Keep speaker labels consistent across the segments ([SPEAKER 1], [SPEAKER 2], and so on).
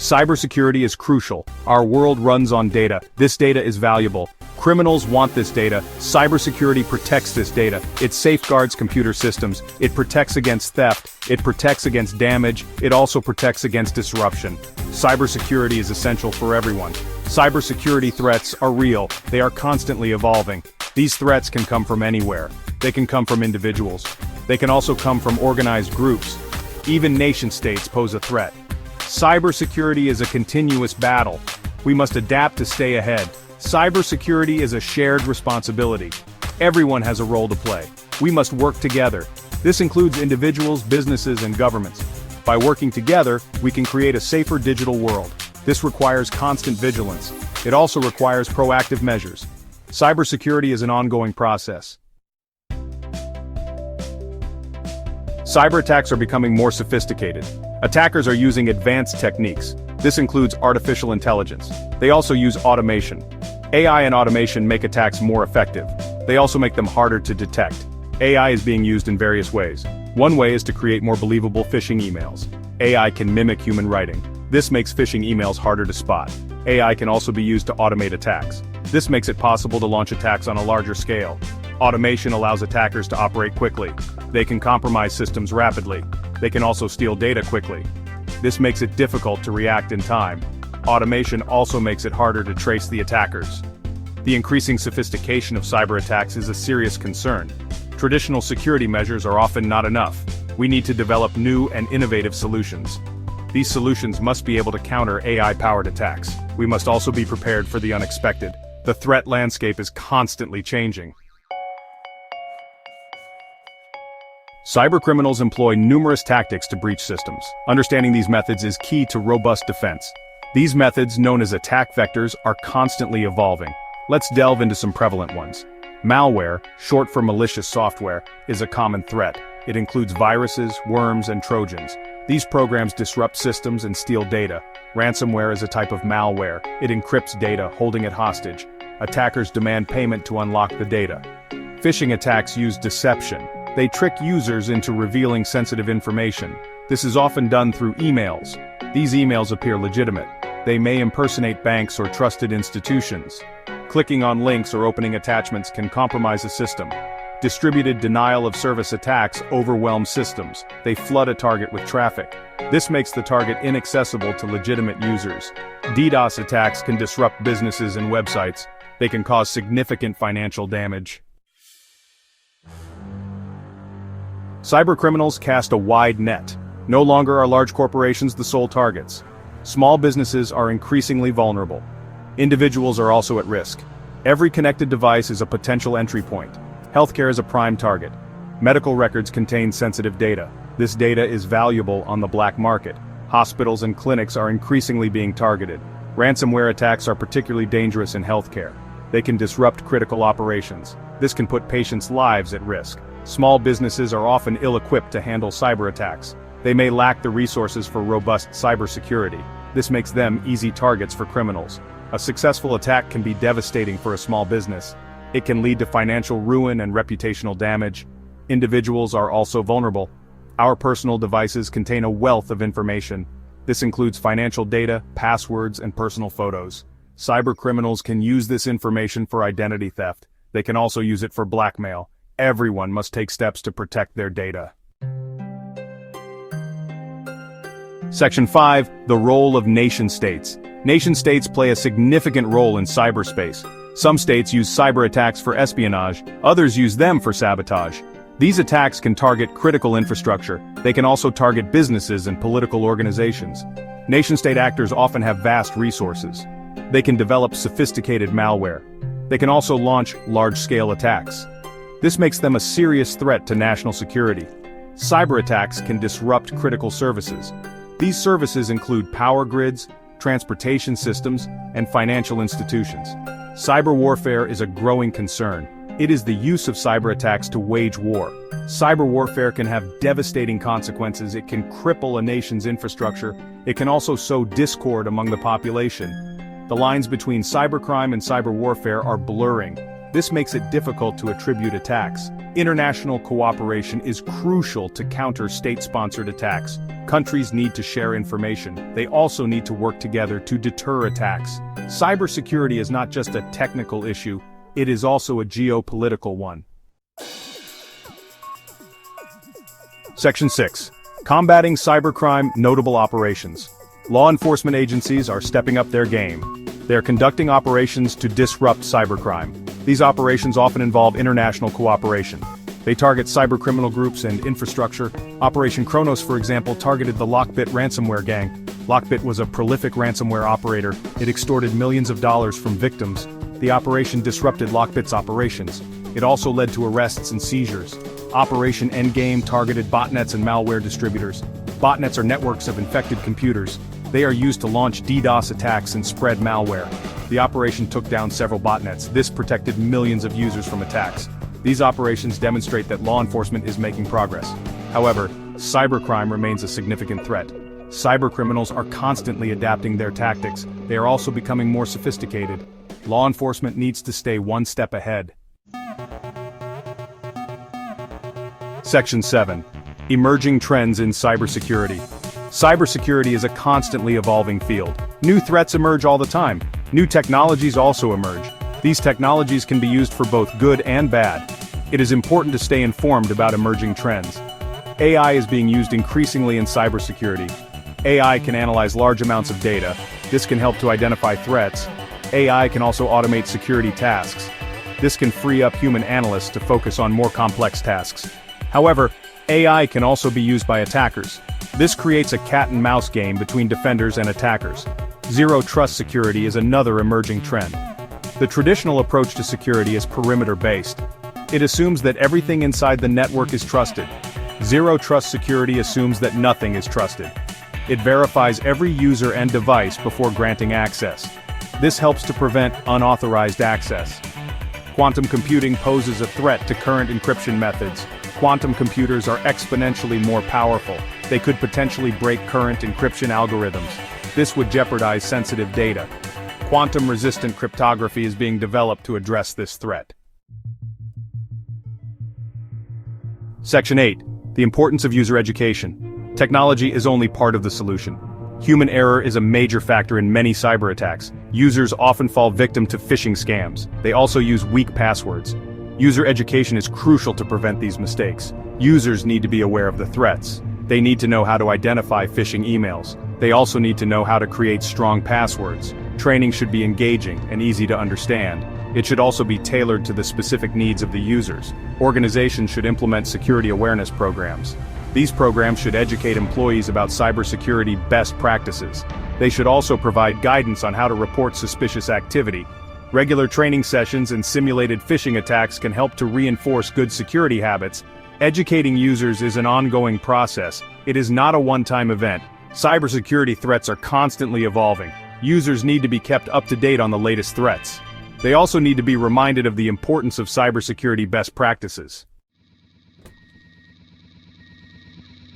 [SPEAKER 1] Cybersecurity is crucial. Our world runs on data. This data is valuable. Criminals want this data. Cybersecurity protects this data. It safeguards computer systems. It protects against theft. It protects against damage. It also protects against disruption. Cybersecurity is essential for everyone. Cybersecurity threats are real. They are constantly evolving. These threats can come from anywhere. They can come from individuals. They can also come from organized groups. Even nation-states pose a threat. Cybersecurity is a continuous battle. We must adapt to stay ahead. Cybersecurity is a shared responsibility. Everyone has a role to play. We must work together. This includes individuals, businesses, and governments. By working together, we can create a safer digital world. This requires constant vigilance. It also requires proactive measures. Cybersecurity is an ongoing process. Cyberattacks are becoming more sophisticated. Attackers are using advanced techniques. This includes artificial intelligence. They also use automation. AI and automation make attacks more effective. They also make them harder to detect. AI is being used in various ways. One way is to create more believable phishing emails. AI can mimic human writing. This makes phishing emails harder to spot. AI can also be used to automate attacks. This makes it possible to launch attacks on a larger scale. Automation allows attackers to operate quickly. They can compromise systems rapidly. They can also steal data quickly. This makes it difficult to react in time. Automation also makes it harder to trace the attackers. The increasing sophistication of cyber attacks is a serious concern. Traditional security measures are often not enough. We need to develop new and innovative solutions. These solutions must be able to counter AI-powered attacks. We must also be prepared for the unexpected. The threat landscape is constantly changing. Cybercriminals employ numerous tactics to breach systems. Understanding these methods is key to robust defense. These methods, known as attack vectors, are constantly evolving. Let's delve into some prevalent ones. Malware, short for malicious software, is a common threat. It includes viruses, worms, and trojans. These programs disrupt systems and steal data. Ransomware is a type of malware. It encrypts data, holding it hostage. Attackers demand payment to unlock the data. Phishing attacks use deception. They trick users into revealing sensitive information. This is often done through emails. These emails appear legitimate. They may impersonate banks or trusted institutions. Clicking on links or opening attachments can compromise a system. Distributed denial-of-service attacks overwhelm systems. They flood a target with traffic. This makes the target inaccessible to legitimate users. DDoS attacks can disrupt businesses and websites. They can cause significant financial damage. Cybercriminals cast a wide net. No longer are large corporations the sole targets. Small businesses are increasingly vulnerable. Individuals are also at risk. Every connected device is a potential entry point. Healthcare is a prime target. Medical records contain sensitive data. This data is valuable on the black market. Hospitals and clinics are increasingly being targeted. Ransomware attacks are particularly dangerous in healthcare. They can disrupt critical operations. This can put patients' lives at risk. Small businesses are often ill-equipped to handle cyber attacks. They may lack the resources for robust cybersecurity. This makes them easy targets for criminals. A successful attack can be devastating for a small business. It can lead to financial ruin and reputational damage. Individuals are also vulnerable. Our personal devices contain a wealth of information. This includes financial data, passwords, and personal photos. Cybercriminals can use this information for identity theft. They can also use it for blackmail. Everyone must take steps to protect their data. Section 5. The role of nation-states. Nation-states play a significant role in cyberspace. Some states use cyber attacks for espionage, others use them for sabotage. These attacks can target critical infrastructure. They can also target businesses and political organizations. Nation-state actors often have vast resources. They can develop sophisticated malware. They can also launch large-scale attacks. This makes them a serious threat to national security. Cyber attacks can disrupt critical services. These services include power grids, transportation systems, and financial institutions. Cyber warfare is a growing concern. It is the use of cyber attacks to wage war. Cyber warfare can have devastating consequences. It can cripple a nation's infrastructure. It can also sow discord among the population. The lines between cybercrime and cyber warfare are blurring. This makes it difficult to attribute attacks. International cooperation is crucial to counter state-sponsored attacks. Countries need to share information. They also need to work together to deter attacks. Cybersecurity is not just a technical issue, it is also a geopolitical one. Section 6. Combating cybercrime, notable operations. Law enforcement agencies are stepping up their game. They are conducting operations to disrupt cybercrime. These operations often involve international cooperation. They target cybercriminal groups and infrastructure. Operation Kronos, for example, targeted the Lockbit ransomware gang. Lockbit was a prolific ransomware operator. It extorted millions of dollars from victims. The operation disrupted Lockbit's operations. It also led to arrests and seizures. Operation Endgame targeted botnets and malware distributors. Botnets are networks of infected computers. They are used to launch DDoS attacks and spread malware. The operation took down several botnets. This protected millions of users from attacks. These operations demonstrate that law enforcement is making progress. However, cybercrime remains a significant threat. Cybercriminals are constantly adapting their tactics. They are also becoming more sophisticated. Law enforcement needs to stay one step ahead. Section 7. Emerging trends in cybersecurity. Cybersecurity is a constantly evolving field. New threats emerge all the time. New technologies also emerge. These technologies can be used for both good and bad. It is important to stay informed about emerging trends. AI is being used increasingly in cybersecurity. AI can analyze large amounts of data. This can help to identify threats. AI can also automate security tasks. This can free up human analysts to focus on more complex tasks. However, AI can also be used by attackers. This creates a cat-and-mouse game between defenders and attackers. Zero-trust security is another emerging trend. The traditional approach to security is perimeter-based. It assumes that everything inside the network is trusted. Zero-trust security assumes that nothing is trusted. It verifies every user and device before granting access. This helps to prevent unauthorized access. Quantum computing poses a threat to current encryption methods. Quantum computers are exponentially more powerful. They could potentially break current encryption algorithms. This would jeopardize sensitive data. Quantum-resistant cryptography is being developed to address this threat. Section 8. The importance of user education. Technology is only part of the solution. Human error is a major factor in many cyber attacks. Users often fall victim to phishing scams. They also use weak passwords. User education is crucial to prevent these mistakes. Users need to be aware of the threats. They need to know how to identify phishing emails. They also need to know how to create strong passwords. Training should be engaging and easy to understand. It should also be tailored to the specific needs of the users. Organizations should implement security awareness programs. These programs should educate employees about cybersecurity best practices. They should also provide guidance on how to report suspicious activity. Regular training sessions and simulated phishing attacks can help to reinforce good security habits. Educating users is an ongoing process. It is not a one-time event. Cybersecurity threats are constantly evolving. Users need to be kept up to date on the latest threats. They also need to be reminded of the importance of cybersecurity best practices.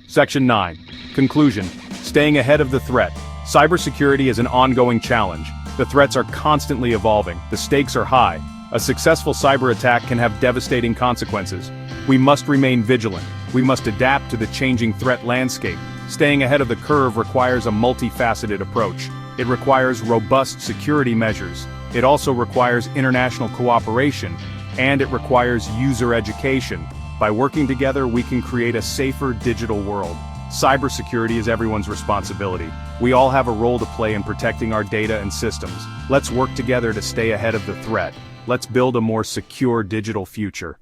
[SPEAKER 1] Section 9. Conclusion. Staying ahead of the threat. Cybersecurity is an ongoing challenge. The threats are constantly evolving. The stakes are high. A successful cyber attack can have devastating consequences. We must remain vigilant. We must adapt to the changing threat landscape. Staying ahead of the curve requires a multifaceted approach. It requires robust security measures. It also requires international cooperation, and it requires user education. By working together, we can create a safer digital world. Cybersecurity is everyone's responsibility. We all have a role to play in protecting our data and systems. Let's work together to stay ahead of the threat. Let's build a more secure digital future.